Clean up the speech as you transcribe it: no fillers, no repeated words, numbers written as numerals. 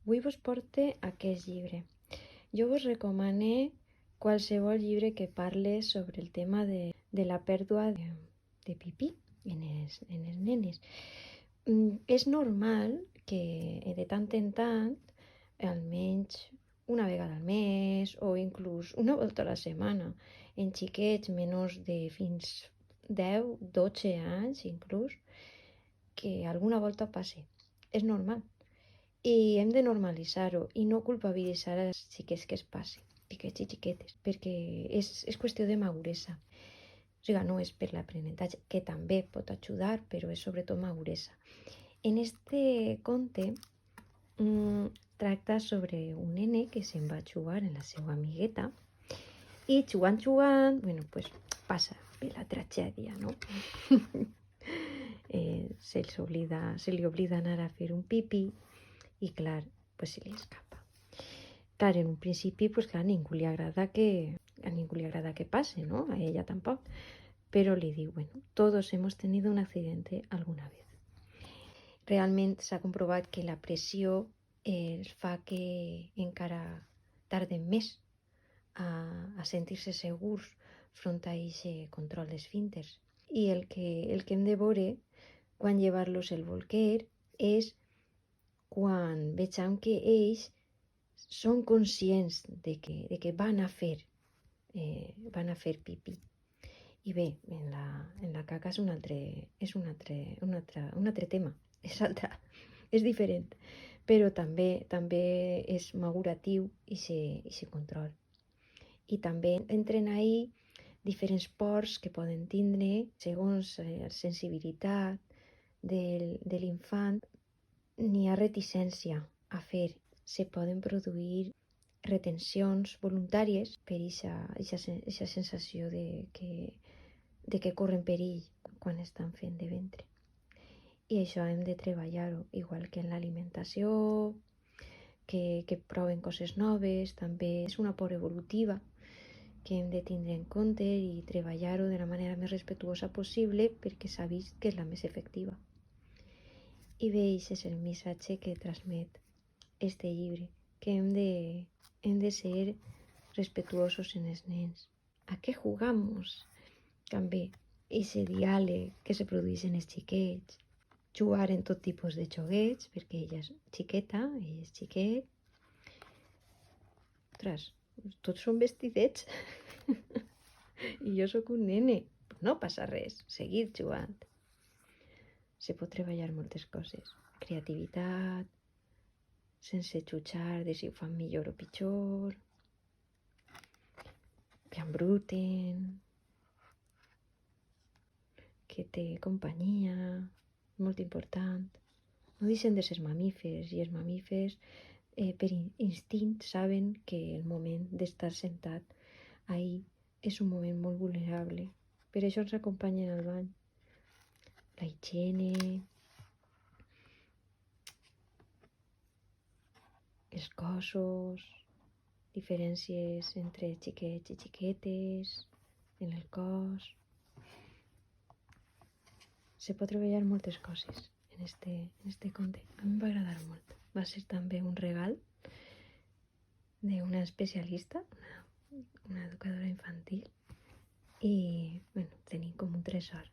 Avui vos porte aquest llibre. Jo vos recomane qualsevol llibre que parle sobre el tema de la pèrdua de pipí en els nenes. És normal que de tant en tant, almenys una vegada al mes o inclús una volta a la setmana, en xiquets menors de fins 10-12 anys inclús, que alguna volta passe. És normal. I hem de normalitzar-ho i no culpabilitzar els xiquets que es passi, xiquets i xiquetes, perquè és qüestió de maduresa. O sigui, no és per l'aprenentatge, que també pot ajudar, però és sobretot maduresa. En este conte tracta sobre un nene que se'n va jugar en la seva amigueta i jugant, bueno, pues passa bé la tragèdia, no? Se li oblida anar a fer un pipí i clar, pues se li escapa. Clar, en un principi, pues clar, a ningú li agrada que pase, ¿no? A ella tampoc. Però li diu, bueno, todos hemos tenido un accidente alguna vez. Realment s'ha comprovat que la pressió fa que encara tarden més a sentir-se segurs front a aquest control d'esfínters. I el que hem de veure quan llevar-los el bolquer és quan vegem que ells són conscients de que van a fer pipí. I bé, en la caca és un altre tema, és diferent, però també és maduratiu i se control. I també entren ahí diferents ports que poden tindre segons la sensibilitat de l'infant. N'hi ha reticència a fer. Se poden produir retencions voluntàries per aquesta sensació de que corren perill quan estan fent de ventre. I això hem de treballar-ho, igual que en l'alimentació, que proven coses noves, també és una por evolutiva que hem de tindre en compte i treballar-ho de la manera més respectuosa possible perquè s'ha vist que és la més efectiva. I bé, aquest és el missatge que transmet este llibre, que hem de ser respetuosos en els nens. ¿A què jugamos? També, ese diàleg que se produeix en els xiquets, jugar en tot tipus de joguets, perquè ella és xiqueta, ell és xiquet. Ostres, tots són vestidets i jo sóc un nene. No passa res, seguir jugant. Se pot treballar moltes coses. Creativitat, sense jutjar de si ho fan millor o pitjor, que embruten, que té companyia, molt important. No deixen de ser mamífers i els mamífers per instint saben que el moment d'estar sentat ahí és un moment molt vulnerable. Per això ens acompanyen al bany. La higiene, els cossos, diferències entre xiquets i xiquetes, en el cos. Se pot treballar moltes coses en este conte. A mi em va agradar molt. Va ser també un regal d'una especialista, una educadora infantil, i bueno, tenim com un tresor.